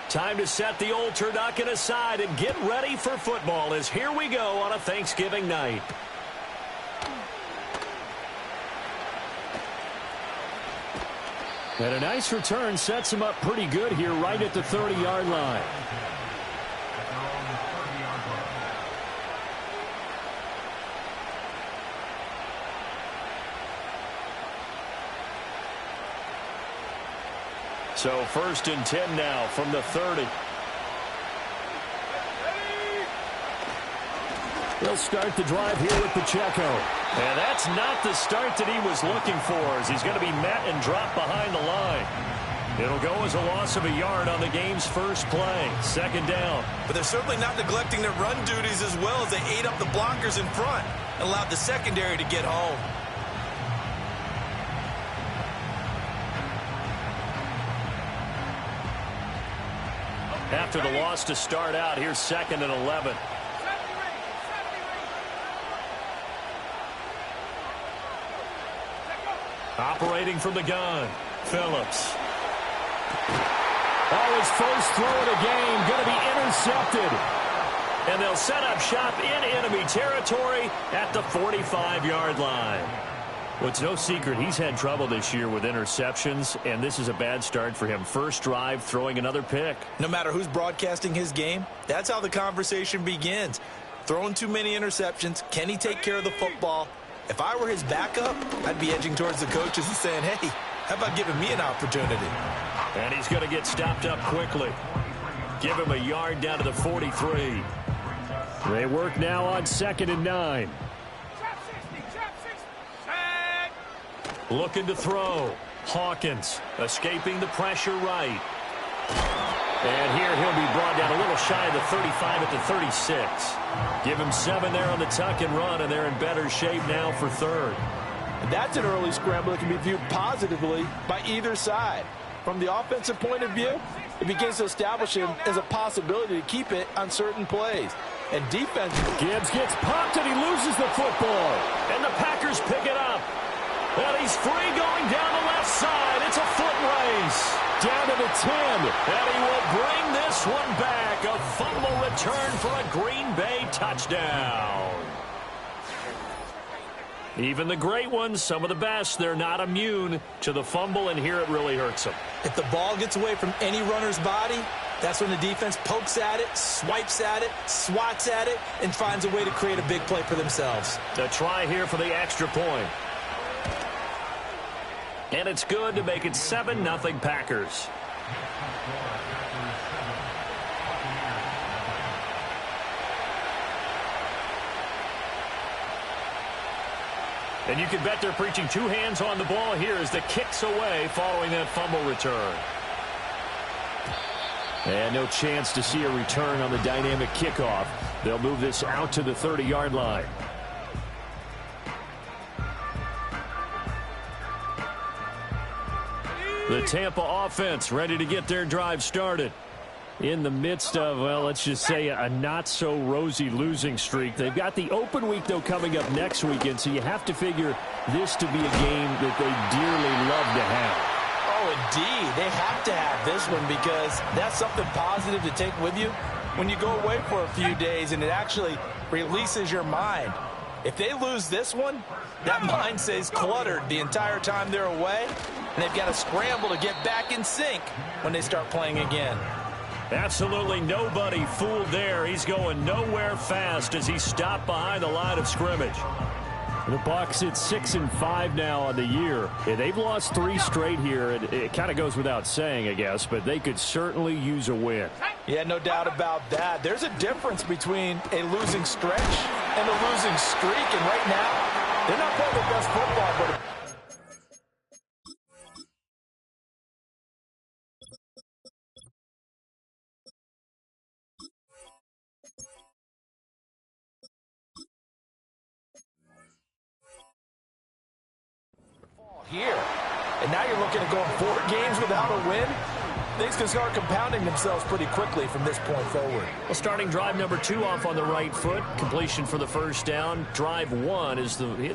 Time to set the old turducken aside and get ready for football as here we go on a Thanksgiving night. And a nice return sets him up pretty good here right at the 30-yard line. So 1st and 10 now from the 30. He'll start the drive here with Pacheco. And that's not the start that he was looking for, as he's going to be met and dropped behind the line. It'll go as a loss of a yard on the game's first play. 2nd down. But they're certainly not neglecting their run duties as well, as they ate up the blockers in front and allowed the secondary to get home. After the loss to start out, here's 2nd and 11. Operating from the gun, Phillips. Oh, his first throw of the game going to be intercepted. And they'll set up shop in enemy territory at the 45-yard line. Well, it's no secret he's had trouble this year with interceptions, and this is a bad start for him. First drive, throwing another pick. No matter who's broadcasting his game, that's how the conversation begins. Throwing too many interceptions, can he take care of the football? If I were his backup, I'd be edging towards the coaches and saying, hey, how about giving me an opportunity? And he's going to get stopped up quickly. Give him a yard down to the 43. They work now on 2nd and 9. Looking to throw. Hawkins escaping the pressure right. And here he'll be brought down a little shy of the 35 at the 36. Give him 7 there on the tuck and run, and they're in better shape now for 3rd. That's an early scramble that can be viewed positively by either side. From the offensive point of view, it begins to establish him as a possibility to keep it on certain plays. And defense. Gibbs gets popped and he loses the football. And the Packers pick it up. And he's free going down the left side. It's a foot race. Down to the 10. And he will bring this one back. A fumble return for a Green Bay touchdown. Even the great ones, some of the best, they're not immune to the fumble, and here it really hurts them. If the ball gets away from any runner's body, that's when the defense pokes at it, swipes at it, swats at it, and finds a way to create a big play for themselves. The try here for the extra point. And it's good to make it 7-0 Packers. And you can bet they're preaching 2 hands on the ball here as the kick's away following that fumble return. And no chance to see a return on the dynamic kickoff. They'll move this out to the 30-yard line. The Tampa offense ready to get their drive started. In the midst of, well, let's just say a not-so-rosy losing streak. They've got the open week, though, coming up next weekend, so you have to figure this to be a game that they dearly love to have. Oh, indeed. They have to have this one because that's something positive to take with you when you go away for a few days, and it actually releases your mind. If they lose this one, that mind stays cluttered the entire time they're away, and they've got to scramble to get back in sync when they start playing again. Absolutely nobody fooled there. He's going nowhere fast as he's stopped behind the line of scrimmage. The Bucs at 6-5 now on the year. They've lost 3 straight here. It kind of goes without saying, I guess, but they could certainly use a win. Yeah, no doubt about that. There's a difference between a losing stretch and a losing streak, and right now, they're not playing their best football, but here. And now you're looking at going 4 games without a win. things can start compounding themselves pretty quickly from this point forward. Well, starting drive number 2 off on the right foot. Completion for the first down. Drive 1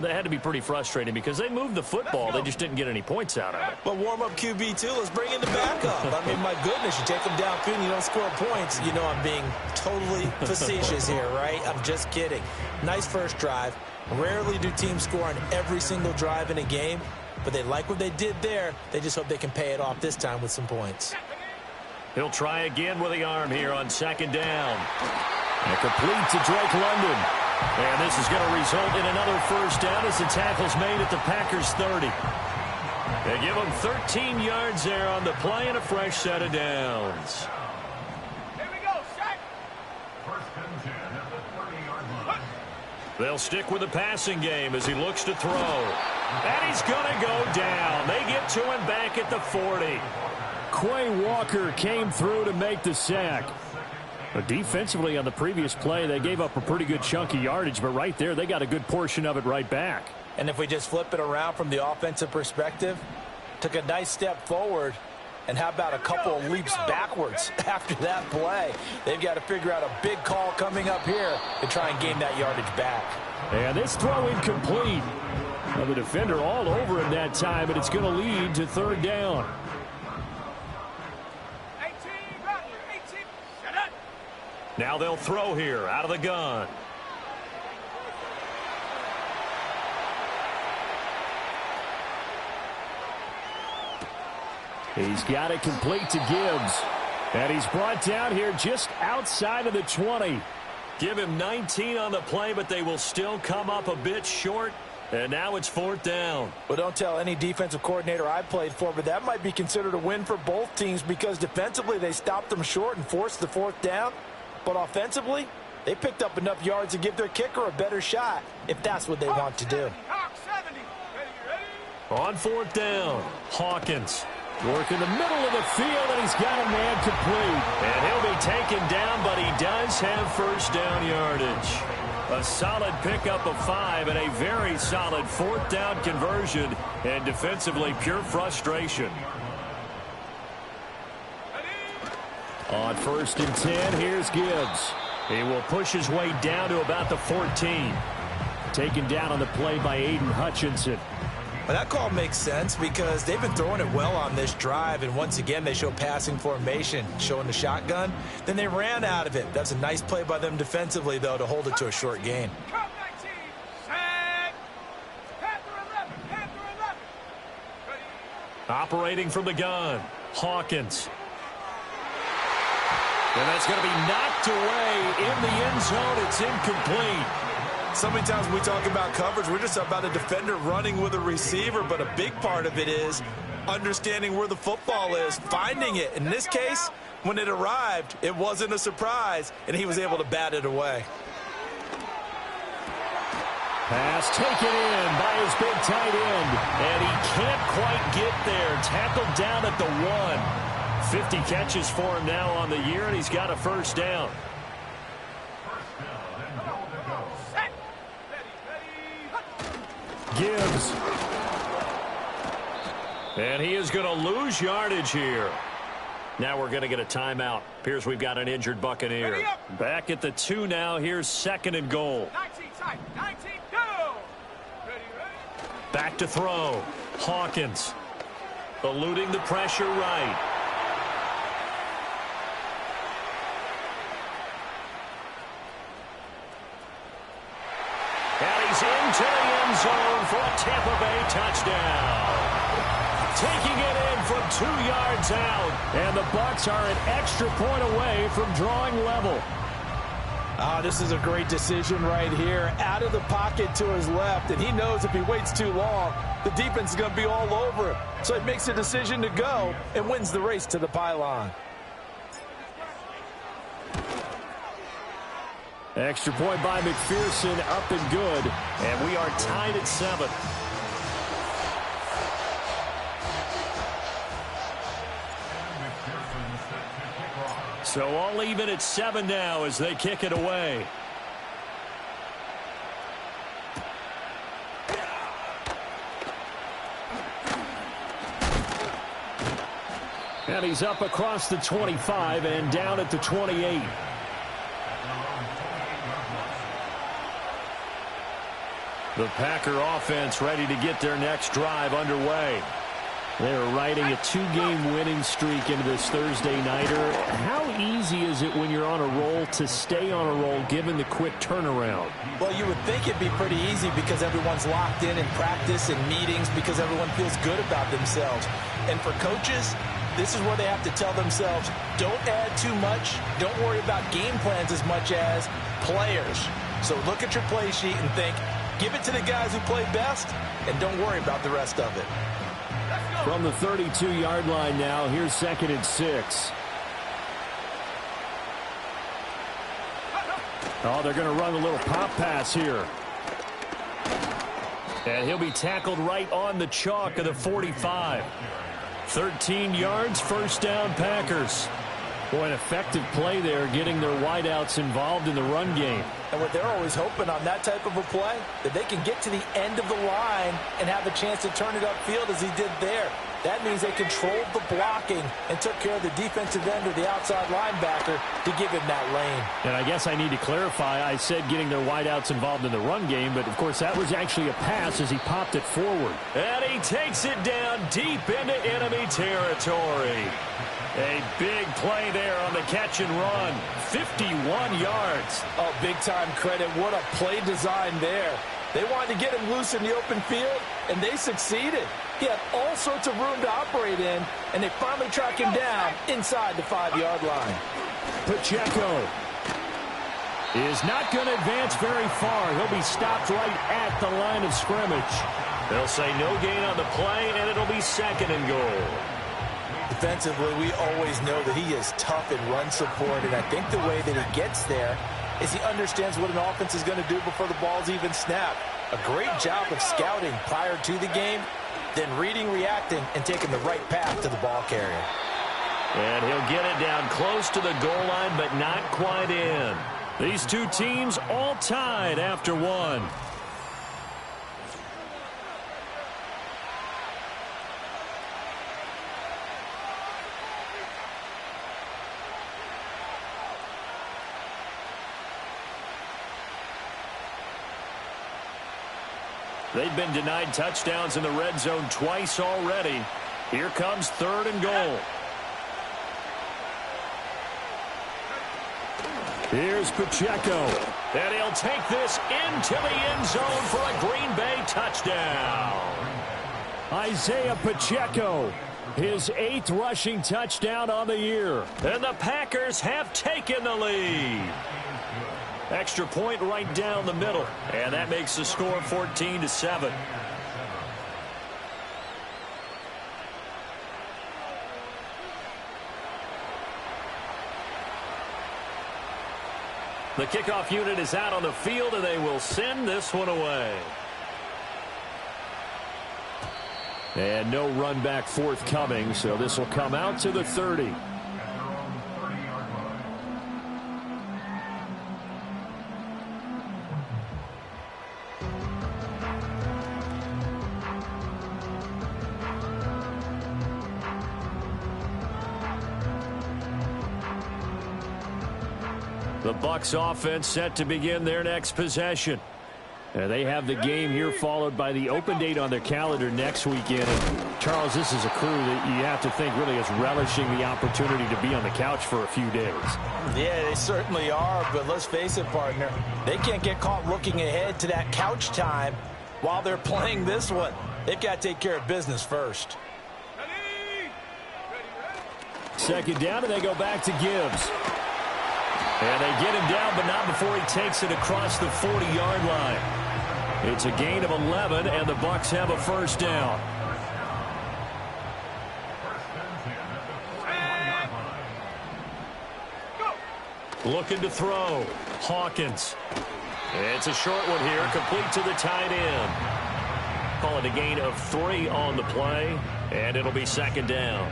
that had to be pretty frustrating because they moved the football. They just didn't get any points out of it. But warm-up QB2, let's bring in the backup. I mean, my goodness, you take them downfield and you don't score points. You know I'm being totally facetious here, right? I'm just kidding. Nice first drive. Rarely do teams score on every single drive in a game, but they like what they did there. They just hope they can pay it off this time with some points. He'll try again with the arm here on second down. And complete to Drake London. And this is going to result in another first down as the tackle's made at the Packers' 30. They give them 13 yards there on the play and a fresh set of downs. They'll stick with the passing game as he looks to throw. And he's going to go down. They get to him back at the 40. Quay Walker came through to make the sack. But defensively on the previous play, they gave up a pretty good chunk of yardage, but right there, they got a good portion of it right back. And if we just flip it around from the offensive perspective, took a nice step forward, and how about a couple of leaps backwards after that play? They've got to figure out a big call coming up here to try and gain that yardage back. And this throw incomplete. Well, the defender all over him that time, but it's going to lead to third down. Now they'll throw here out of the gun. He's got it complete to Gibbs. And he's brought down here just outside of the 20. Give him 19 on the play, but they will still come up a bit short. And now it's fourth down. Well, don't tell any defensive coordinator I played for, but that might be considered a win for both teams because defensively they stopped them short and forced the fourth down. But offensively, they picked up enough yards to give their kicker a better shot if that's what they want to do. On fourth down, Hawkins. Work in the middle of the field, and he's got a man complete. And he'll be taken down, but he does have first down yardage. A solid pickup of 5 and a very solid fourth down conversion. And defensively, pure frustration. On first and 10, here's Gibbs. He will push his way down to about the 14. Taken down on the play by Aiden Hutchinson. Well, that call makes sense because they've been throwing it well on this drive, and once again they show passing formation, showing the shotgun. Then they ran out of it. That's a nice play by them defensively, though, to hold it to a short gain. Operating from the gun, Hawkins. And that's going to be knocked away in the end zone. It's incomplete. So many times we talk about coverage, we're just about a defender running with a receiver, but a big part of it is understanding where the football is, finding it. In this case, when it arrived, it wasn't a surprise, and he was able to bat it away. Pass taken in by his big tight end, and he can't quite get there. Tackled down at the 1. 50 catches for him now on the year, and he's got a first down. Gibbs. And he is going to lose yardage here. Now we're going to get a timeout. Appears we've got an injured Buccaneer. Back at the 2 now. Here's second and goal. 19 tight. 19, go! Ready. Back to throw. Hawkins. Eluding the pressure right. And he's into the end zone for a Tampa Bay touchdown. Taking it in from 2 yards out. And the Bucs are an extra point away from drawing level. This is a great decision right here. Out of the pocket to his left, and he knows if he waits too long, the defense is going to be all over him. So he makes a decision to go and wins the race to the pylon. Extra point by McPherson, up and good. And we are tied at 7. So all even at 7 now as they kick it away. And he's up across the 25 and down at the 28. The Packer offense ready to get their next drive underway. They're riding a 2-game winning streak into this Thursday nighter. How easy is it when you're on a roll to stay on a roll given the quick turnaround? Well, you would think it'd be pretty easy because everyone's locked in practice and meetings because everyone feels good about themselves. And for coaches, this is where they have to tell themselves, don't add too much. Don't worry about game plans as much as players. So look at your play sheet and think, give it to the guys who play best, and don't worry about the rest of it. From the 32-yard line now, here's 2nd and 6. Oh, they're going to run a little pop pass here. And he'll be tackled right on the chalk of the 45. 13 yards, first down, Packers. Boy, an effective play there, getting their wideouts involved in the run game. And what they're always hoping on that type of a play, that they can get to the end of the line and have a chance to turn it upfield as he did there. That means they controlled the blocking and took care of the defensive end or the outside linebacker to give him that lane. And I guess I need to clarify, I said getting their wideouts involved in the run game, but of course that was actually a pass as he popped it forward. And he takes it down deep into enemy territory. A big play there on the catch and run. 51 yards. Oh, big-time credit. What a play design there. They wanted to get him loose in the open field, and they succeeded. He had all sorts of room to operate in, and they finally track him down inside the 5-yard line. Pacheco is not going to advance very far. He'll be stopped right at the line of scrimmage. They'll say no gain on the play, and it'll be 2nd and goal. Defensively, we always know that he is tough in run support, and I think the way that he gets there is he understands what an offense is going to do before the ball's even snapped. A great job of scouting prior to the game, then reading, reacting, and taking the right path to the ball carrier. And he'll get it down close to the goal line, but not quite in. These two teams all tied after one. They've been denied touchdowns in the red zone twice already. Here comes 3rd and goal. Here's Pacheco. And he'll take this into the end zone for a Green Bay touchdown. Isaiah Pacheco, his 8th rushing touchdown on the year. And the Packers have taken the lead. Extra point right down the middle. And that makes the score 14-7. The kickoff unit is out on the field, and they will send this one away. And no run back forthcoming, so this will come out to the 30. The Bucs offense set to begin their next possession. And they have the game here followed by the open date on their calendar next weekend. And Charles, this is a crew that you have to think really is relishing the opportunity to be on the couch for a few days. Yeah, they certainly are, but let's face it, partner. They can't get caught looking ahead to that couch time while they're playing this one. They've got to take care of business first. Second down, and they go back to Gibbs. And they get him down, but not before he takes it across the 40-yard line. It's a gain of 11, and the Bucs have a first down. Looking to throw. Hawkins. It's a short one here, complete to the tight end. Call it a gain of 3 on the play, and it'll be 2nd down.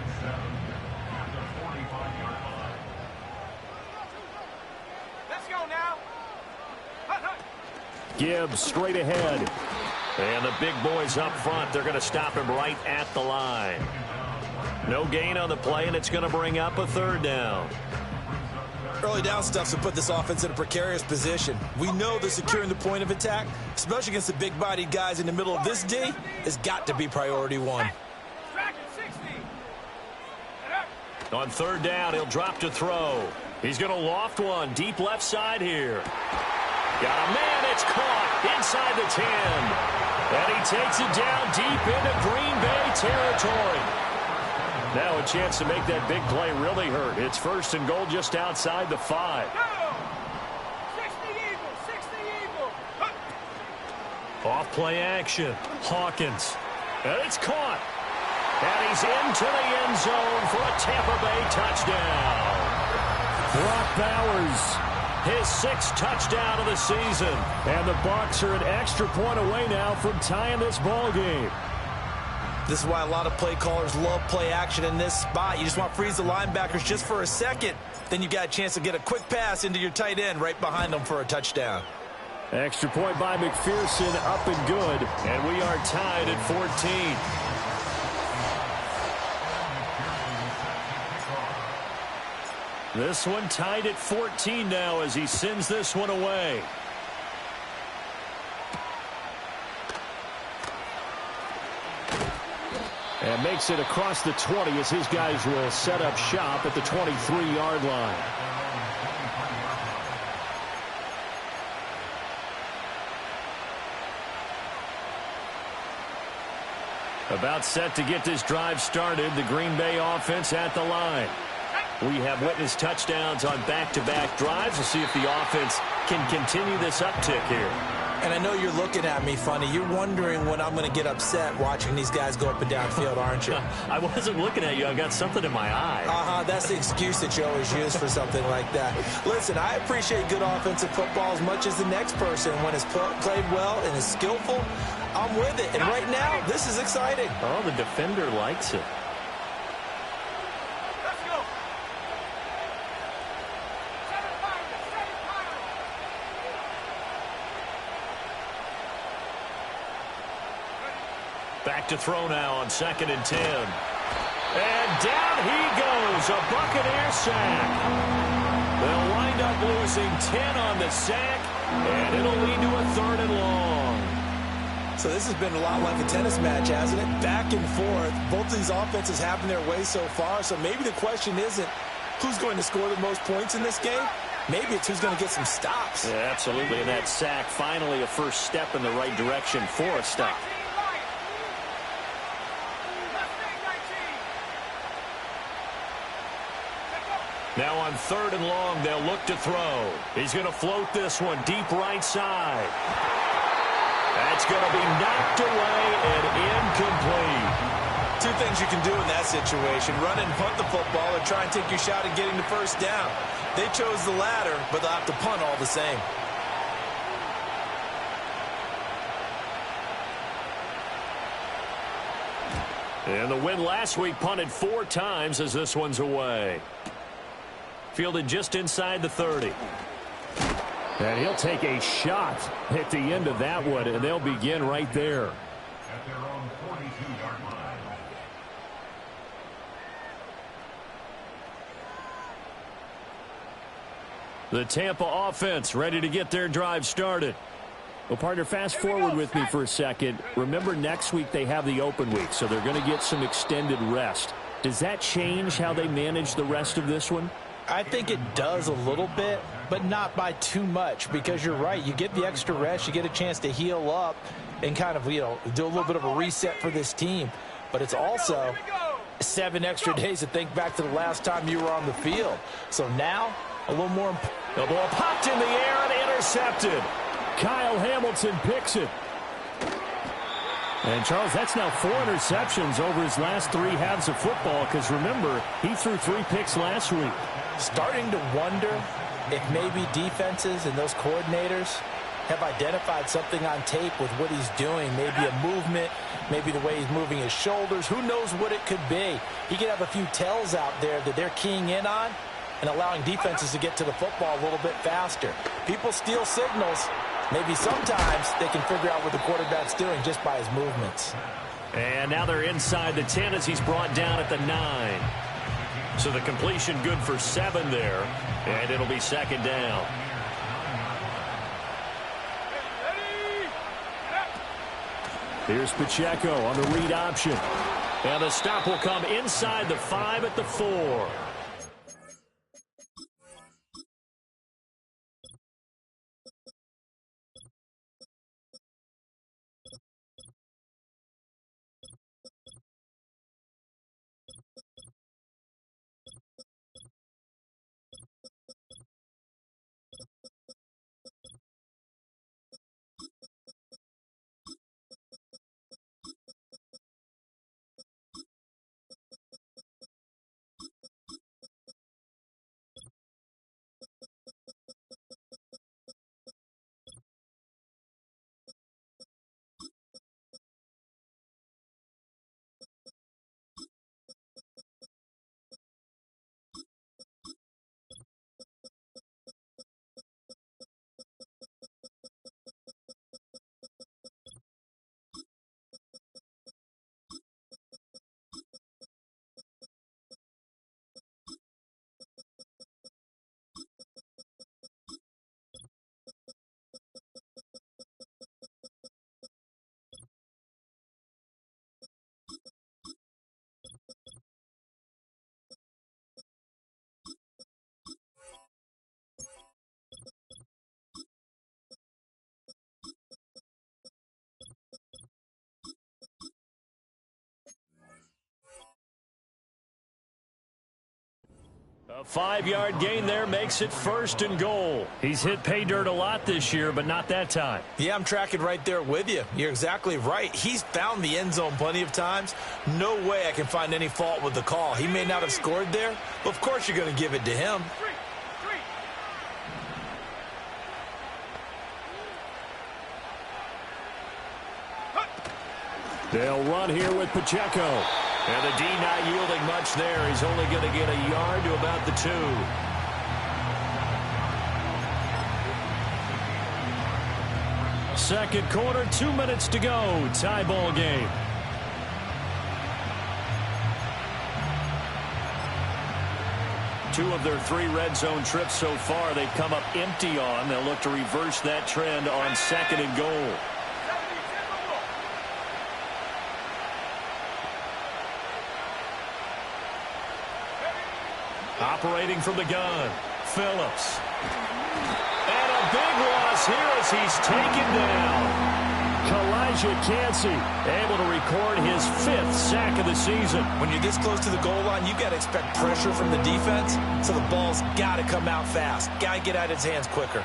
Gibbs straight ahead. And the big boys up front, they're going to stop him right at the line. No gain on the play, and it's going to bring up a third down. Early down stuff to put this offense in a precarious position. We know that securing the point of attack, especially against the big-bodied guys in the middle of this D, has got to be priority one. On third down, he'll drop to throw. He's going to loft one deep left side here. Got a man, it's caught inside the 10. And he takes it down deep into Green Bay territory. Now a chance to make that big play really hurt. It's first and goal just outside the 5. 60 Off play action. Hawkins. And it's caught. And he's into the end zone for a Tampa Bay touchdown. Brock Bowers, his 6th touchdown of the season. And the Bucs are an extra point away now from tying this ball game. This is why a lot of play callers love play action in this spot. You just want to freeze the linebackers just for a second. Then you got a chance to get a quick pass into your tight end right behind them for a touchdown. Extra point by McPherson, up and good. And we are tied at 14. This one tied at 14 now as he sends this one away. And makes it across the 20 as his guys will set up shop at the 23-yard line. About set to get this drive started, the Green Bay offense at the line. We have witnessed touchdowns on back-to-back drives. We'll see if the offense can continue this uptick here. And I know you're looking at me funny. You're wondering when I'm going to get upset watching these guys go up and down field, aren't you? I wasn't looking at you. I've got something in my eye. That's the excuse that you always use for something like that. Listen, I appreciate good offensive football as much as the next person. When it's played well and is skillful, I'm with it. And right now, this is exciting. Oh, the defender likes it. Back to throw now on 2nd and 10. And down he goes, a Buccaneer sack. They'll wind up losing 10 on the sack, and it'll lead to a 3rd and long. So this has been a lot like a tennis match, hasn't it? Back and forth. Both of these offenses having their way so far, so maybe the question isn't who's going to score the most points in this game. Maybe it's who's going to get some stops. Yeah, absolutely, and that sack finally a first step in the right direction for a stop. Now on 3rd and long, they'll look to throw. He's going to float this one deep right side. That's going to be knocked away and incomplete. 2 things you can do in that situation: run and punt the football, or try and take your shot at getting the first down. They chose the latter, but they'll have to punt all the same. And the win last week punted 4 times as this one's away. Fielded just inside the 30. And he'll take a shot at the end of that one, and they'll begin right there. At their own 42-yard line. The Tampa offense ready to get their drive started. Well, partner, fast forward with me for a second. Remember, next week they have the open week, so they're going to get some extended rest. Does that change how they manage the rest of this one? I think it does a little bit, but not by too much, because you're right. You get the extra rest. You get a chance to heal up and kind of, do a little bit of a reset for this team. But it's also 7 extra days to think back to the last time you were on the field. So now, a little more. The ball popped in the air and intercepted. Kyle Hamilton picks it. And, Charles, that's now 4 interceptions over his last 3 halves of football, because, remember, he threw 3 picks last week. Starting to wonder if maybe defenses and those coordinators have identified something on tape with what he's doing. Maybe a movement, maybe the way he's moving his shoulders. Who knows what it could be? He could have a few tells out there that they're keying in on and allowing defenses to get to the football a little bit faster. People steal signals. Maybe sometimes they can figure out what the quarterback's doing just by his movements. And now they're inside the 10 as he's brought down at the 9. So the completion good for 7 there, and it'll be second down. Here's Pacheco on the read option. And the stop will come inside the 5 at the 4. A 5-yard gain there makes it 1st and goal. He's hit pay dirt a lot this year, but not that time. Yeah, I'm tracking right there with you. You're exactly right. He's found the end zone plenty of times. No way I can find any fault with the call. He may not have scored there, but of course you're going to give it to him. They'll run here with Pacheco. And the D not yielding much there. He's only going to get a yard to about the 2. Second quarter, 2 minutes to go. Tie ball game. Two of their 3 red zone trips so far they've come up empty on. They'll look to reverse that trend on 2nd and goal. Operating from the gun, Phillips. And a big loss here as he's taken down. Kalijah Cansey able to record his 5th sack of the season. When you're this close to the goal line, you got to expect pressure from the defense, so the ball's got to come out fast. Got to get out of his hands quicker.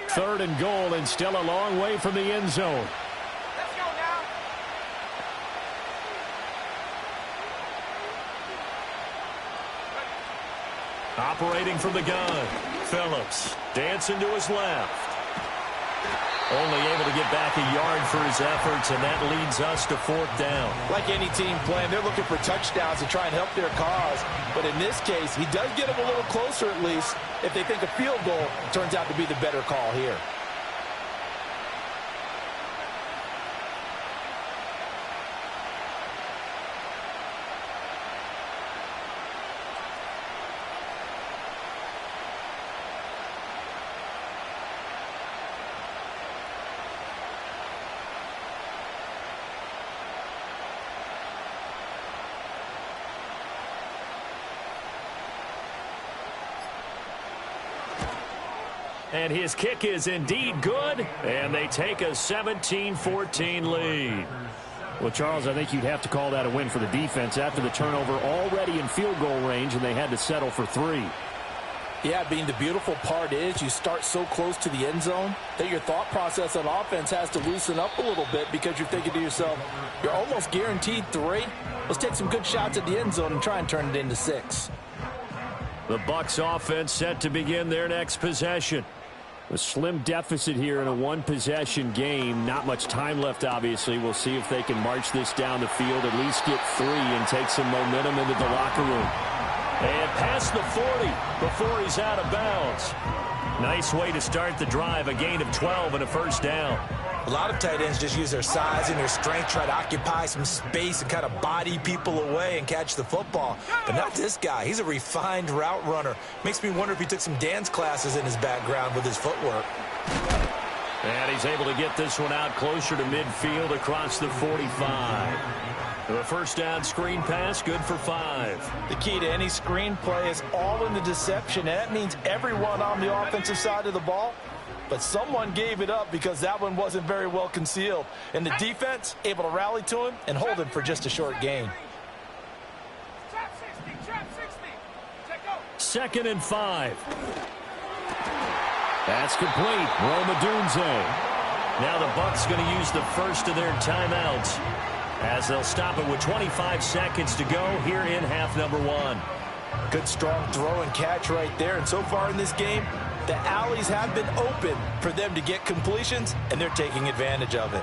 Third and goal, and still a long way from the end zone. Let's go now. Operating from the gun, Phillips dancing to his left. Only able to get back a yard for his efforts, and that leads us to 4th down. Like any team playing, they're looking for touchdowns to try and help their cause. But in this case, he does get them a little closer at least if they think a field goal turns out to be the better call here. And his kick is indeed good, and they take a 17-14 lead. Well, Charles, I think you'd have to call that a win for the defense after the turnover already in field goal range, and they had to settle for 3. Yeah, Bean, the beautiful part is you start so close to the end zone that your thought process on offense has to loosen up a little bit because you're thinking to yourself, you're almost guaranteed 3. Let's take some good shots at the end zone and try and turn it into 6. The Bucs offense set to begin their next possession. A slim deficit here in a one-possession game. Not much time left, obviously. We'll see if they can march this down the field, at least get 3 and take some momentum into the locker room. And past the 40 before he's out of bounds. Nice way to start the drive. A gain of 12 and a first down. A lot of tight ends just use their size and their strength, try to occupy some space and kind of body people away and catch the football. But not this guy. He's a refined route runner. Makes me wonder if he took some dance classes in his background with his footwork. And he's able to get this one out closer to midfield across the 45. The first down screen pass, good for 5. The key to any screen play is all in the deception. And that means everyone on the offensive side of the ball. But someone gave it up because that one wasn't very well concealed. And the defense able to rally to him and hold him for just a short gain. Second and 5. That's complete. Roma Dunze. Now the Bucs going to use the first of their timeouts as they'll stop it with 25 seconds to go here in half number 1. Good strong throw and catch right there. And so far in this game, the alleys have been open for them to get completions, and they're taking advantage of it.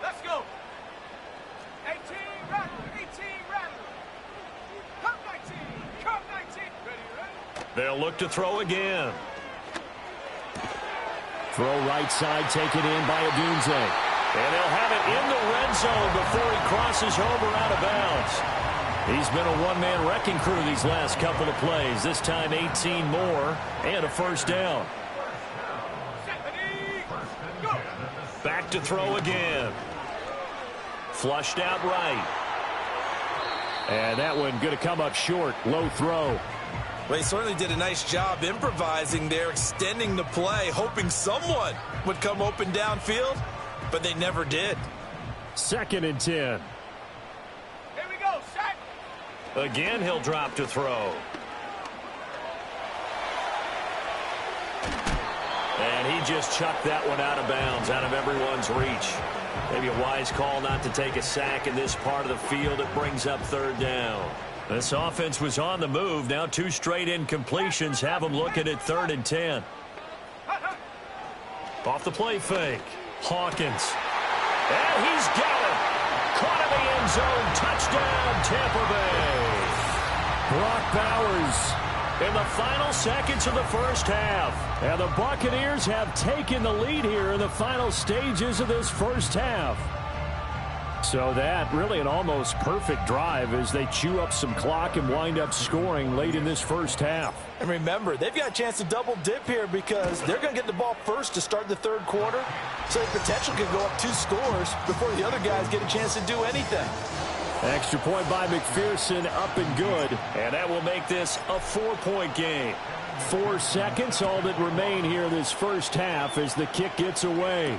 Let's go. 18 Rattler. Come 19. Ready. They'll look to throw again. Throw right side, taken in by Odunze. And they'll have it in the red zone before he crosses over out of bounds. He's been a one-man wrecking crew these last couple of plays. This time 18 more and a first down. Back to throw again. Flushed out right. And that one going to come up short. Low throw. Well, he certainly did a nice job improvising there, extending the play, hoping someone would come open downfield, but they never did. Second and 10. Here we go, set. Again, he'll drop to throw. And he just chucked that one out of bounds, out of everyone's reach. Maybe a wise call not to take a sack in this part of the field. It brings up third down. This offense was on the move. Now 2 straight incompletions have them looking at third and 10. Off the play fake. Hawkins. And he's got it. Caught in the end zone. Touchdown, Tampa Bay. Brock Bowers in the final seconds of the first half. And the Buccaneers have taken the lead here in the final stages of this first half. So that really an almost perfect drive as they chew up some clock and wind up scoring late in this first half. And remember, they've got a chance to double dip here because they're going to get the ball first to start the third quarter. So the potential could go up 2 scores before the other guys get a chance to do anything. Extra point by McPherson, up and good. And that will make this a 4-point game. 4 seconds, all that remain here this first half as the kick gets away.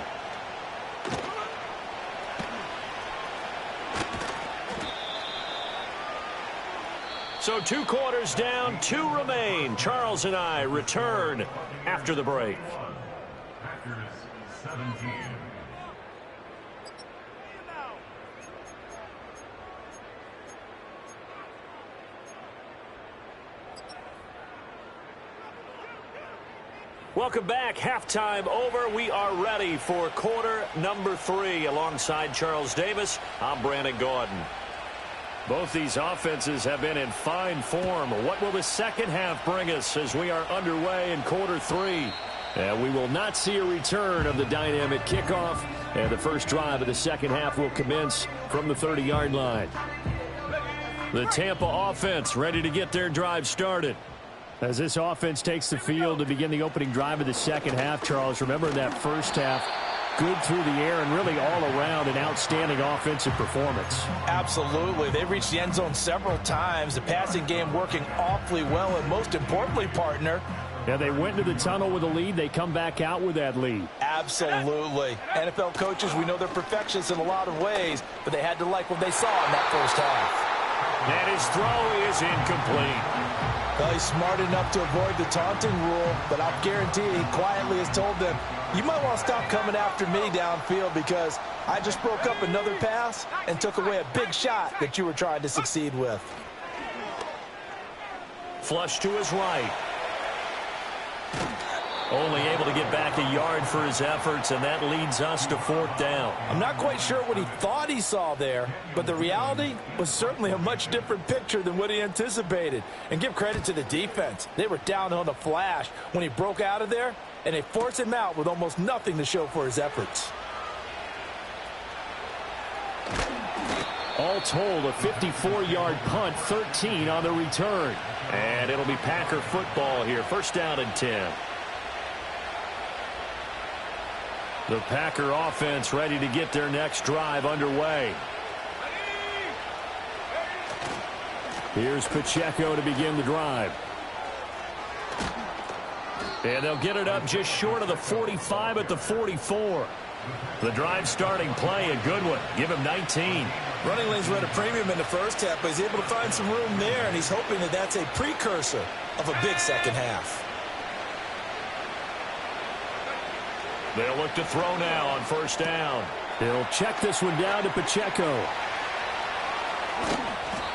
So 2 quarters down, 2 remain. Charles and I return after the break. Packers 17. Welcome back. Halftime over. We are ready for quarter number 3. Alongside Charles Davis, I'm Brandon Gordon. Both these offenses have been in fine form. What will the second half bring us as we are underway in quarter 3? And we will not see a return of the dynamic kickoff. And the first drive of the second half will commence from the 30-yard line. The Tampa offense ready to get their drive started. As this offense takes the field to begin the opening drive of the second half, Charles, remember that first half, good through the air and really all around an outstanding offensive performance. Absolutely. They've reached the end zone several times. The passing game working awfully well, and most importantly, partner, yeah, they went to the tunnel with a lead. They come back out with that lead. Absolutely. NFL coaches, we know they're perfectionists in a lot of ways, but they had to like what they saw in that first half. And his throw is incomplete. Well, he's smart enough to avoid the taunting rule, but I guarantee he quietly has told them, you might want to stop coming after me downfield because I just broke up another pass and took away a big shot that you were trying to succeed with. Flush to his right. Only able to get back a yard for his efforts, and that leads us to 4th down. I'm not quite sure what he thought he saw there, but the reality was certainly a much different picture than what he anticipated. And give credit to the defense. They were down on the flash when he broke out of there, and they forced him out with almost nothing to show for his efforts. All told, a 54-yard punt, 13 on the return. And it'll be Packer football here. 1st down and 10. The Packer offense ready to get their next drive underway. Here's Pacheco to begin the drive. And they'll get it up just short of the 45 at the 44. The drive starting play, a good one. Give him 19. Running lanes were at a premium in the first half, but he's able to find some room there, and he's hoping that that's a precursor of a big second half. They'll look to throw now on 1st down. He'll check this one down to Pacheco.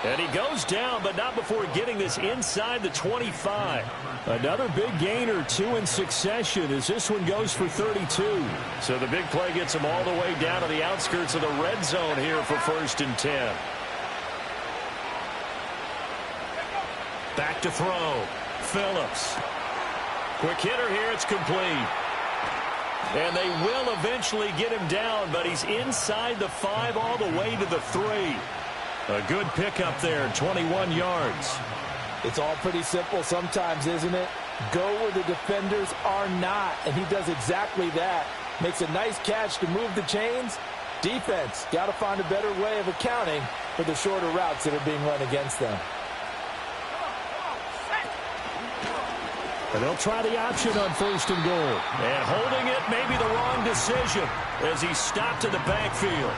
And he goes down, but not before getting this inside the 25. Another big gain or 2 in succession as this one goes for 32. So the big play gets him all the way down to the outskirts of the red zone here for 1st and 10. Back to throw. Phillips. Quick hitter here. It's complete. And they will eventually get him down, but he's inside the 5 all the way to the 3. A good pickup there, 21 yards. It's all pretty simple sometimes, isn't it? Go where the defenders are not, and he does exactly that. Makes a nice catch to move the chains. Defense, got to find a better way of accounting for the shorter routes that are being run against them. And they'll try the option on 1st and goal. And holding it may be the wrong decision as he stopped in the backfield.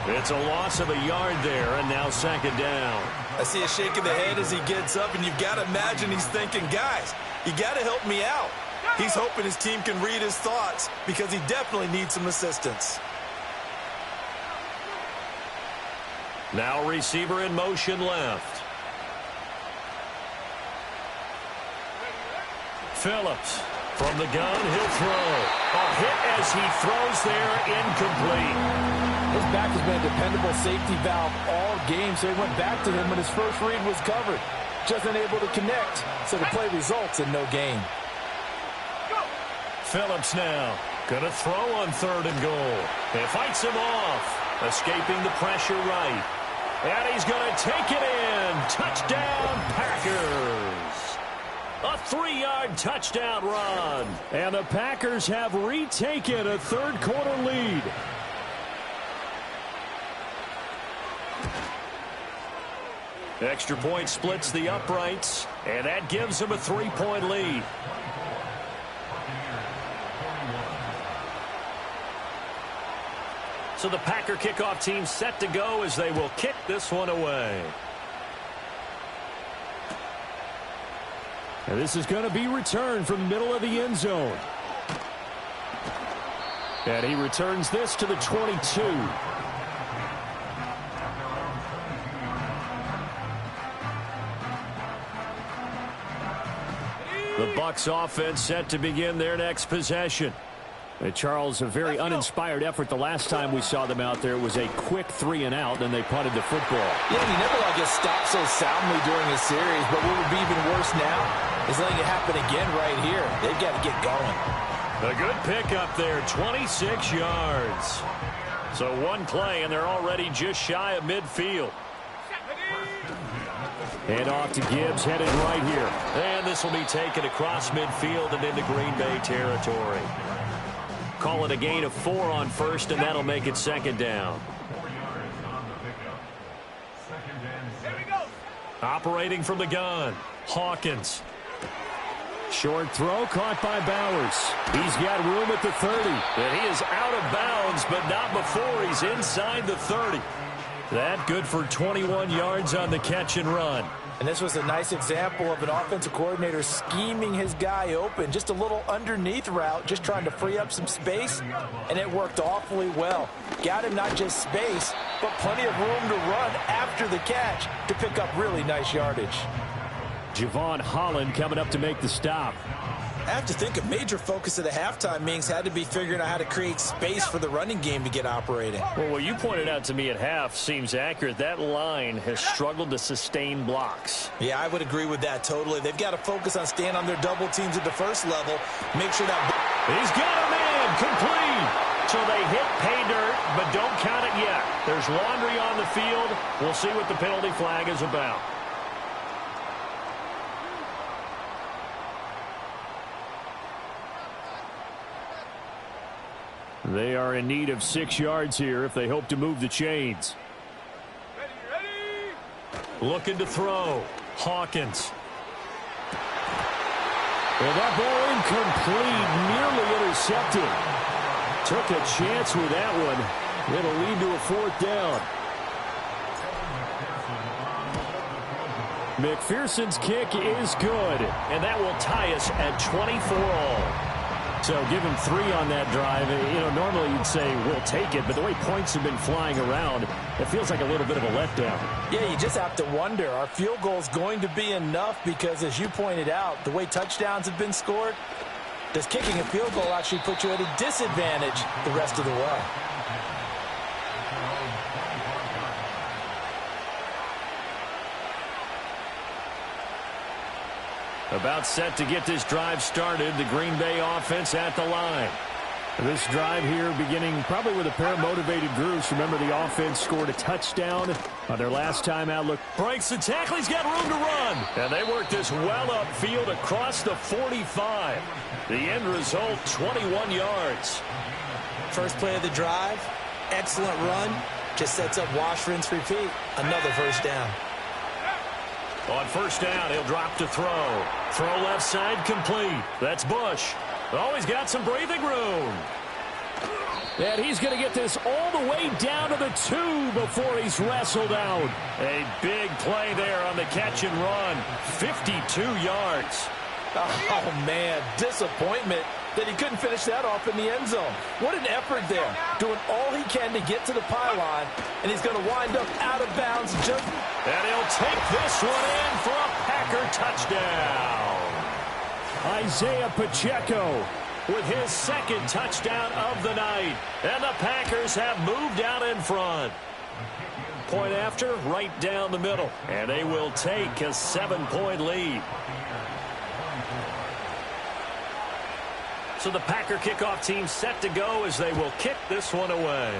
It's a loss of a yard there, and now 2nd down. I see a shake of the head as he gets up, and you've got to imagine he's thinking, guys, you got to help me out. He's hoping his team can read his thoughts because he definitely needs some assistance. Now receiver in motion left. Phillips from the gun, he'll throw. A hit as he throws there, incomplete. His back has been a dependable safety valve all game, so he went back to him when his first read was covered. Just unable to connect, so the play results in no gain. Phillips now going to throw on 3rd and goal. It fights him off, escaping the pressure right. And he's going to take it in. Touchdown, Packers. A 3-yard touchdown run. And the Packers have retaken a 3rd quarter lead. Extra point splits the uprights, and that gives them a 3-point lead. So the Packer kickoff team set to go as they will kick this one away. And this is going to be returned from the middle of the end zone. And he returns this to the 22. The Bucs offense set to begin their next possession. Charles, a very uninspired effort the last time we saw them out there. It was a quick 3-and-out, and they punted the football. Yeah, he never gets stopped so soundly during a series, but what would be even worse now is letting it happen again right here. They've got to get going. A good pickup there, 26 yards. So one play, and they're already just shy of midfield. And off to Gibbs, headed right here. And this will be taken across midfield and into Green Bay territory. Call it a gain of 4 on 1st, and that'll make it 2nd down. Operating from the gun, Hawkins. Short throw caught by Bowers. He's got room at the 30. And he is out of bounds, but not before he's inside the 30. That good for 21 yards on the catch and run. And this was a nice example of an offensive coordinator scheming his guy open. Just a little underneath route, just trying to free up some space, and it worked awfully well. Got him not just space, but plenty of room to run after the catch to pick up really nice yardage. Javon Holland coming up to make the stop. I have to think a major focus of the halftime meetings had to be figuring out how to create space for the running game to get operating. Well, what you pointed out to me at half seems accurate. That line has struggled to sustain blocks. Yeah, I would agree with that totally. They've got to focus on staying on their double teams at the first level. Make sure that... He's got a man complete. So they hit pay dirt, but don't count it yet. There's laundry on the field. We'll see what the penalty flag is about. They are in need of 6 yards here if they hope to move the chains. Ready. Looking to throw. Hawkins. Well, that ball incomplete, nearly intercepted. Took a chance with that one. It'll lead to a 4th down. McPherson's kick is good, and that will tie us at 24-all. So give him 3 on that drive. You know, normally you'd say we'll take it, but the way points have been flying around, it feels like a little bit of a letdown. Yeah, you just have to wonder, are field goals going to be enough? Because as you pointed out, the way touchdowns have been scored, does kicking a field goal actually put you at a disadvantage the rest of the way? About set to get this drive started. The Green Bay offense at the line. This drive here beginning probably with a pair of motivated groups. Remember, the offense scored a touchdown on their last time out. Look, breaks the tackle. He's got room to run. And they work this well upfield across the 45. The end result, 21 yards. First play of the drive, excellent run. Just sets up wash, rinse, repeat. Another first down. On first down, he'll drop to throw. Throw left side complete. That's Bush. Oh, he's got some breathing room. And he's going to get this all the way down to the 2 before he's wrestled out. A big play there on the catch and run. 52 yards. Oh, man, disappointment that he couldn't finish that off in the end zone. What an effort there, doing all he can to get to the pylon, and he's going to wind up out of bounds. And he'll take this one in for a Packer touchdown. Isaiah Pacheco with his 2nd touchdown of the night, and the Packers have moved out in front. Point after, right down the middle, and they will take a 7-point lead. So the Packer kickoff team set to go as they will kick this one away.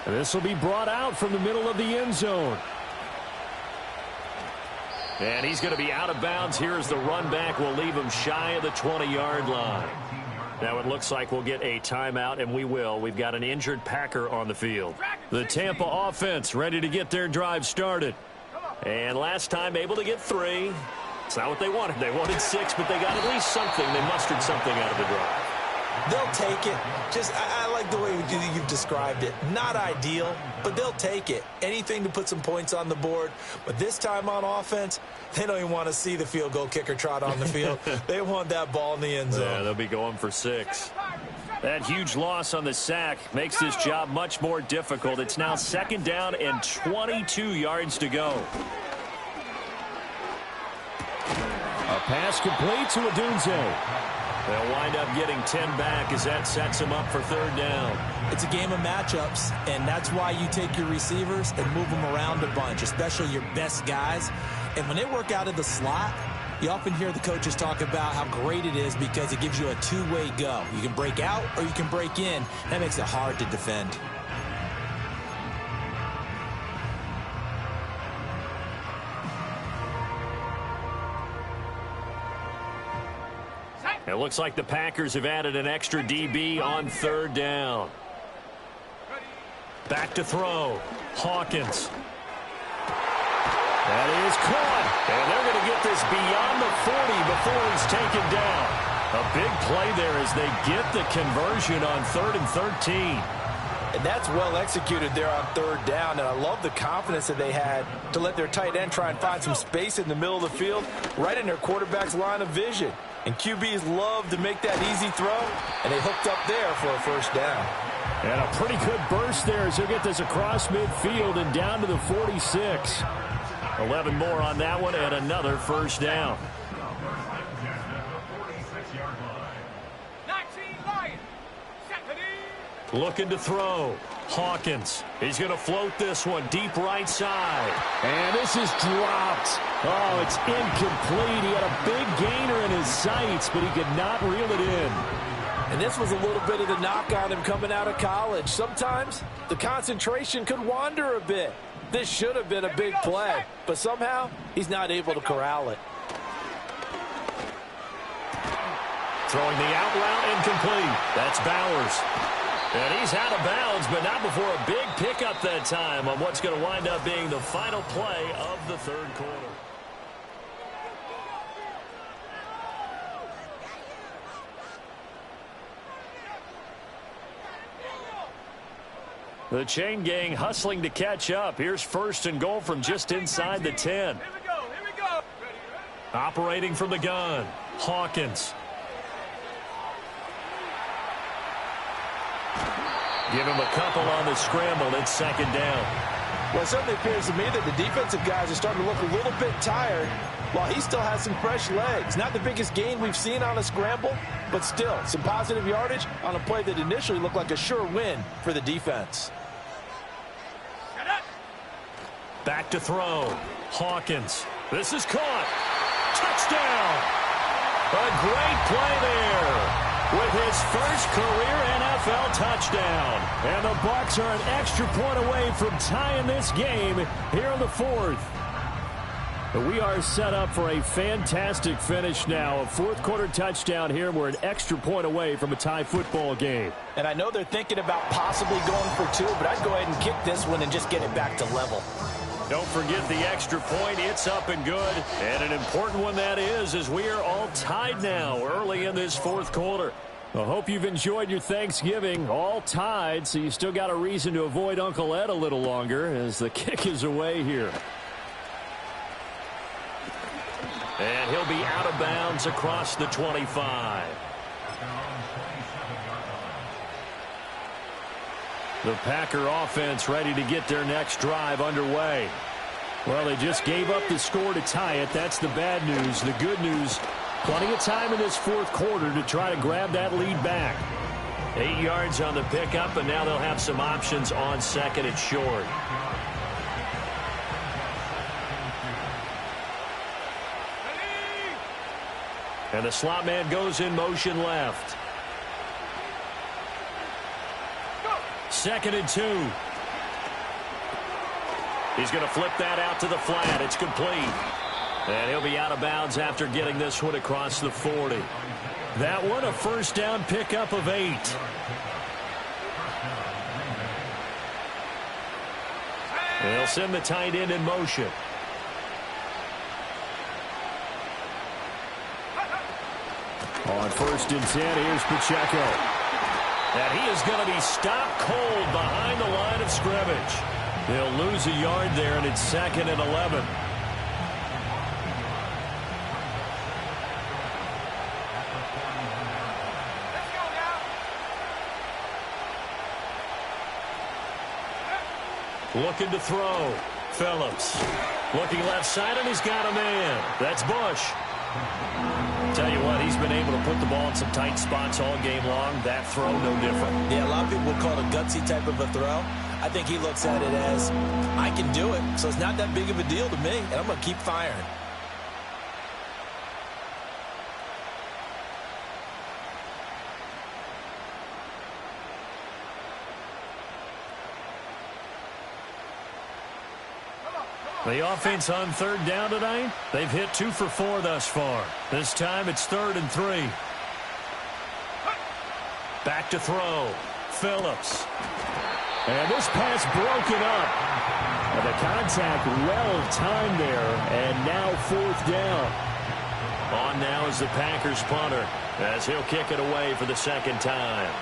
And this will be brought out from the middle of the end zone. And he's going to be out of bounds here as the run back will leave him shy of the 20-yard line. Now it looks like we'll get a timeout, and we will. We've got an injured Packer on the field. The Tampa offense ready to get their drive started. And last time able to get 3. It's not what they wanted. They wanted 6, but they got at least something. They mustered something out of the drive. They'll take it. Just, I like the way you've described it. Not ideal, but they'll take it. Anything to put some points on the board. But this time on offense, they don't even want to see the field goal kicker trot on the field. They want that ball in the end zone. Yeah, they'll be going for 6. That huge loss on the sack makes this job much more difficult. It's now 2nd down and 22 yards to go. A pass complete to Odunze. They'll wind up getting 10 back as that sets them up for 3rd down. It's a game of matchups, and that's why you take your receivers and move them around a bunch, especially your best guys. And when they work out of the slot, you often hear the coaches talk about how great it is because it gives you a 2-way go. You can break out or you can break in. That makes it hard to defend. It looks like the Packers have added an extra DB on 3rd down. Back to throw. Hawkins. That is caught. And they're going to get this beyond the 40 before he's taken down. A big play there as they get the conversion on 3rd and 13. And that's well executed there on third down. And I love the confidence that they had to let their tight end try and find some space in the middle of the field, right in their quarterback's line of vision. And QBs love to make that easy throw, and they hooked up there for a first down. And a pretty good burst there as he'll get this across midfield and down to the 46. 11 more on that one and another first down. 19 Lions. Second. Looking to throw. Hawkins. He's going to float this one deep right side. And this is dropped. Oh, it's incomplete. He had a big gainer in his sights, but he could not reel it in. And this was a little bit of the knock on him coming out of college. Sometimes the concentration could wander a bit. This should have been a big play, but somehow he's not able to corral it. Throwing the out route incomplete. That's Bowers. And he's out of bounds, but not before a big pickup that time on what's going to wind up being the final play of the third quarter. The chain gang hustling to catch up. Here's first and goal from just inside the 10. Here we go. Operating from the gun, Hawkins. Give him a couple on the scramble. It's second down. Well, it certainly appears to me that the defensive guys are starting to look a little bit tired while he still has some fresh legs. Not the biggest gain we've seen on a scramble, but still some positive yardage on a play that initially looked like a sure win for the defense. Back to throw. Hawkins. This is caught. Touchdown. A great play there with his first career NFL touchdown. And the Bucs are an extra point away from tying this game here in the fourth. We are set up for a fantastic finish now. A fourth quarter touchdown here. We're an extra point away from a tie football game. And I know they're thinking about possibly going for two, but I'd go ahead and kick this one and just get it back to level. Don't forget the extra point. It's up and good. And an important one that is, as we are all tied now early in this fourth quarter. I hope you've enjoyed your Thanksgiving. All tied, so you still got a reason to avoid Uncle Ed a little longer as the kick is away here. And he'll be out of bounds across the 25. The Packer offense ready to get their next drive underway. Well, they just gave up the score to tie it. That's the bad news. The good news, plenty of time in this fourth quarter to try to grab that lead back. 8 yards on the pickup, and now they'll have some options on second and short. And the slot man goes in motion left. Second and 2. He's going to flip that out to the flat. It's complete. And he'll be out of bounds after getting this one across the 40. That one a first down pickup of 8. They'll send the tight end in motion. On first and 10, here's Pacheco. And he is going to be stopped cold behind the line of scrimmage. They'll lose a yard there, and it's second and 11. Looking to throw. Phillips. Looking left side, and he's got a man. That's Bush. Tell you what, he's been able to put the ball in some tight spots all game long. That throw, no different. Yeah, a lot of people would call it a gutsy type of a throw. I think he looks at it as, I can do it, so it's not that big of a deal to me, and I'm going to keep firing. The offense on third down tonight, they've hit 2 for 4 thus far. This time it's 3rd and 3. Back to throw. Phillips. And this pass broken up. And the contact well timed there. And now 4th down. On now is the Packers punter as he'll kick it away for the second time.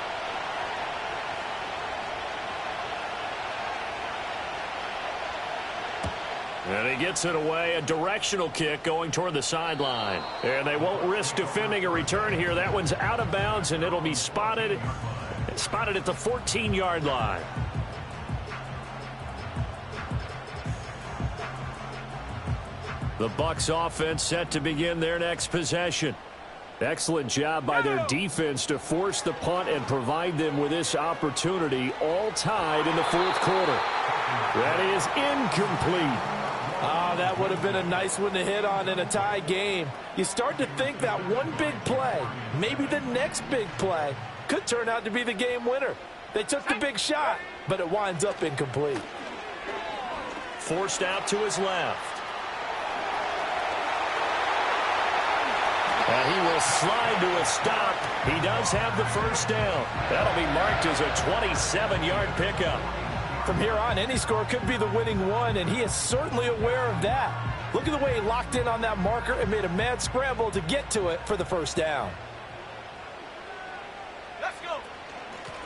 And he gets it away, a directional kick going toward the sideline. And they won't risk defending a return here. That one's out of bounds, and it'll be spotted at the 14-yard line. The Bucs offense set to begin their next possession. Excellent job by their defense to force the punt and provide them with this opportunity, all tied in the fourth quarter. That is incomplete. That would have been a nice one to hit on in a tie game. You start to think that one big play, maybe the next big play, could turn out to be the game winner. They took the big shot, but it winds up incomplete. Forced out to his left. And he will slide to a stop. He does have the first down. That'll be marked as a 27-yard pickup. From here on, any score could be the winning one, and he is certainly aware of that. Look at the way he locked in on that marker and made a mad scramble to get to it for the first down. Let's go.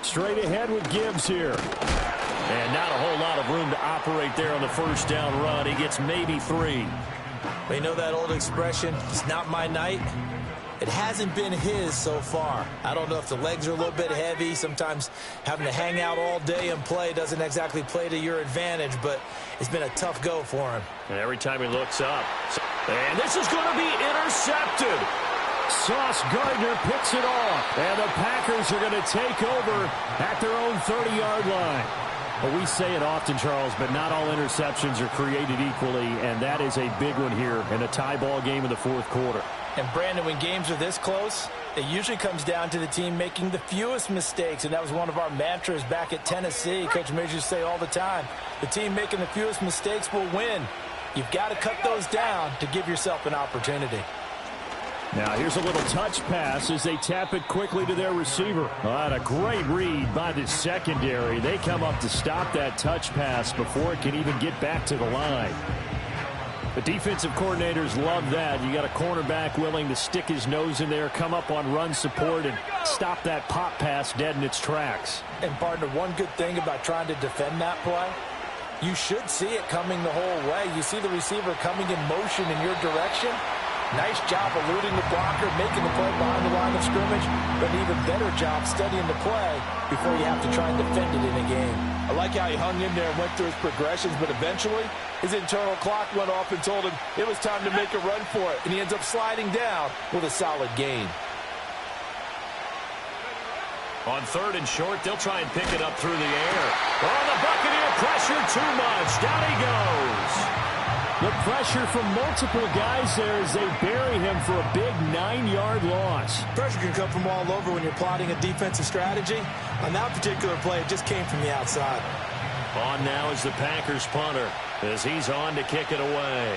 Straight ahead with Gibbs here. And not a whole lot of room to operate there on the first down run. He gets maybe 3. We know that old expression, it's not my night. It hasn't been his so far. I don't know if the legs are a little bit heavy. Sometimes having to hang out all day and play doesn't exactly play to your advantage, but it's been a tough go for him. And every time he looks up. And this is going to be intercepted. Sauce Gardner picks it off. And the Packers are going to take over at their own 30-yard line. Well, we say it often, Charles, but not all interceptions are created equally, and that is a big one here in a tie ball game in the fourth quarter. And, Brandon, when games are this close, it usually comes down to the team making the fewest mistakes, and that was one of our mantras back at Tennessee. Coach Majors used to say all the time, the team making the fewest mistakes will win. You've got to cut those down to give yourself an opportunity. Now here's a little touch pass as they tap it quickly to their receiver. And a great read by the secondary. They come up to stop that touch pass before it can even get back to the line. The defensive coordinators love that. You got a cornerback willing to stick his nose in there, come up on run support, and stop that pop pass dead in its tracks. And, partner, one good thing about trying to defend that play, you should see it coming the whole way. You see the receiver coming in motion in your direction. Nice job eluding the blocker, making the play behind the line of scrimmage, but an even better job studying the play before you have to try and defend it in a game. I like how he hung in there and went through his progressions, but eventually his internal clock went off and told him it was time to make a run for it, and he ends up sliding down with a solid gain. On 3rd and short, they'll try and pick it up through the air. Oh, the Buccaneer pressure too much. Down he goes. The pressure from multiple guys there as they bury him for a big 9-yard loss. Pressure can come from all over when you're plotting a defensive strategy. On that particular play, it just came from the outside. On now is the Packers punter as he's on to kick it away.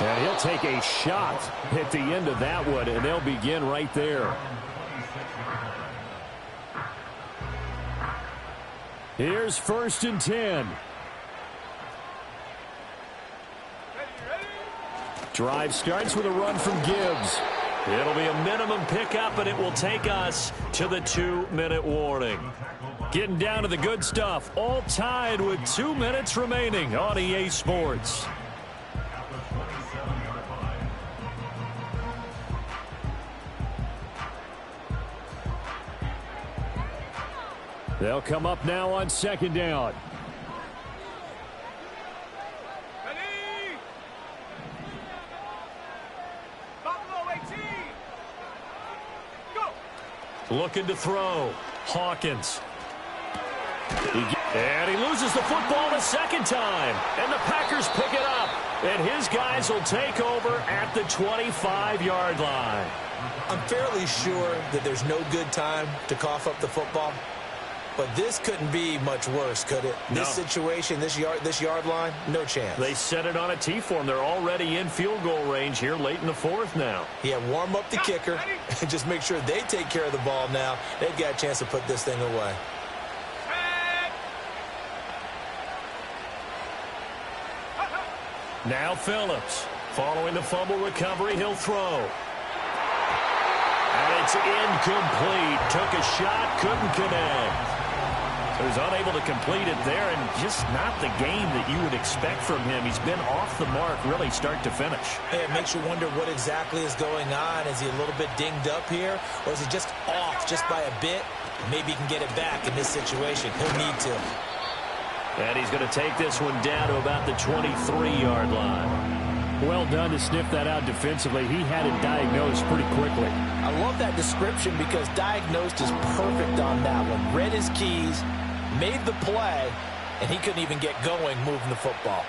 And he'll take a shot at the end of that one, and they'll begin right there. Here's 1st and 10. Drive starts with a run from Gibbs. It'll be a minimum pickup, and it will take us to the 2-minute warning. Getting down to the good stuff, all tied with 2 minutes remaining on EA Sports. They'll come up now on 2nd down. Ready? Buffalo 18. Go. Looking to throw. Hawkins. And he loses the football the second time. And the Packers pick it up. And his guys will take over at the 25-yard line. I'm fairly sure that there's no good time to cough up the football. But this couldn't be much worse, could it? No. This situation, this yard line, no chance. They set it on a T-form. They're already in field goal range here late in the 4th now. Yeah, warm up the kicker and just make sure they take care of the ball now. They've got a chance to put this thing away. Now Phillips Following the fumble recovery, he'll throw. And it's incomplete. Took a shot, couldn't connect. So he's unable to complete it there, and just not the game that you would expect from him. He's been off the mark really start to finish. It makes you wonder what exactly is going on. Is he a little bit dinged up here, or is he just off just by a bit? Maybe he can get it back in this situation. He'll need to. And he's going to take this one down to about the 23-yard line. Well done to sniff that out defensively. He had it diagnosed pretty quickly. I love that description because diagnosed is perfect on that one. Read his keys, made the play, and he couldn't even get going moving the football.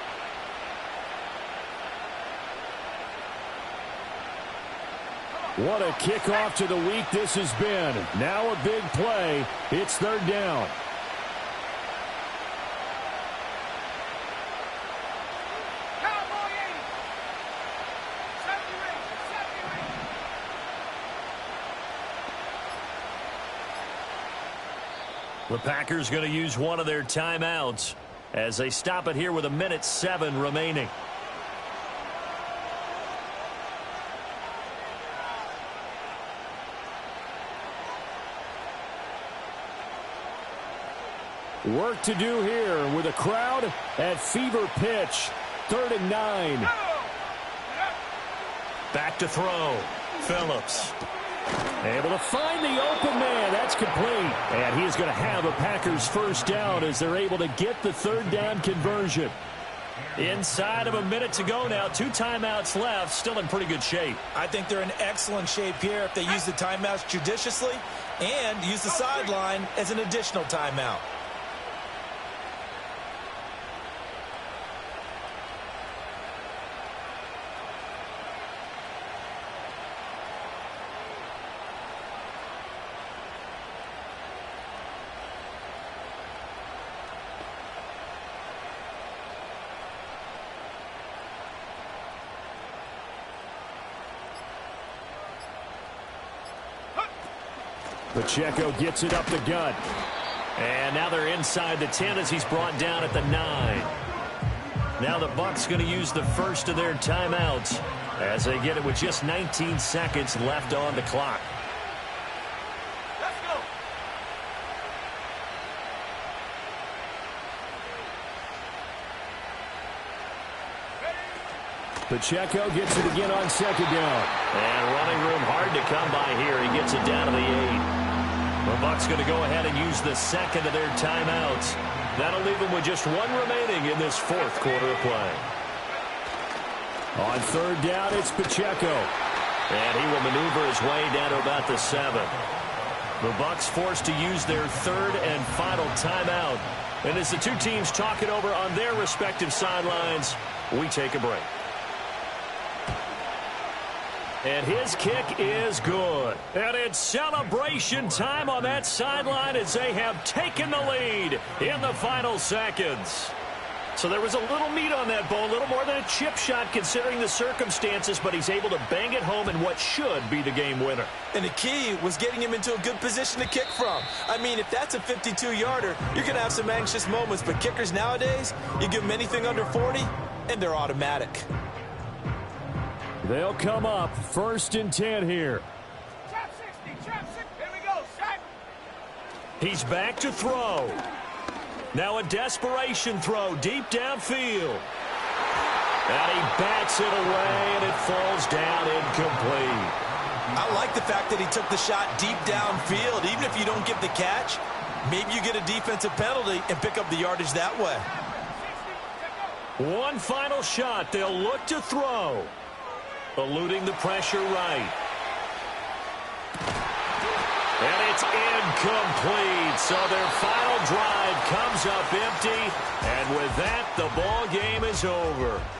What a kickoff to the week this has been. Now a big play. It's third down. The Packers going to use one of their timeouts as they stop it here with 1:07 remaining. Work to do here with a crowd at fever pitch. 3rd and 9. Back to throw. Phillips. Able to find the open man. That's complete. And he is going to have a Packers first down as they're able to get the third down conversion. Inside of a minute to go now. 2 timeouts left. Still in pretty good shape. I think they're in excellent shape here if they use the timeouts judiciously and use the sideline as an additional timeout. Pacheco gets it up the gut. And now they're inside the 10 as he's brought down at the 9. Now the Bucs going to use the first of their timeouts as they get it with just 19 seconds left on the clock. Let's go. Pacheco gets it again on 2nd down. And running room hard to come by here. He gets it down to the 8. The Bucs going to go ahead and use the second of their timeouts. That'll leave them with just 1 remaining in this 4th quarter of play. On 3rd down, it's Pacheco. And he will maneuver his way down to about the 7. The Bucs forced to use their 3rd and final timeout. And as the two teams talk it over on their respective sidelines, we take a break. And his kick is good. And it's celebration time on that sideline as they have taken the lead in the final seconds. So there was a little meat on that bone, a little more than a chip shot considering the circumstances, but he's able to bang it home in what should be the game winner. And the key was getting him into a good position to kick from. I mean, if that's a 52-yarder, you're going to have some anxious moments, but kickers nowadays, you give them anything under 40, and they're automatic. They'll come up 1st and 10 here. Trap 60, trap 60. Here we go, set. He's back to throw. Now a desperation throw deep downfield. And he bats it away, and it falls down incomplete. I like the fact that he took the shot deep downfield. Even if you don't get the catch, maybe you get a defensive penalty and pick up the yardage that way. One final shot. They'll look to throw. Eluding the pressure right. And it's incomplete. So their final drive comes up empty. And with that, the ball game is over.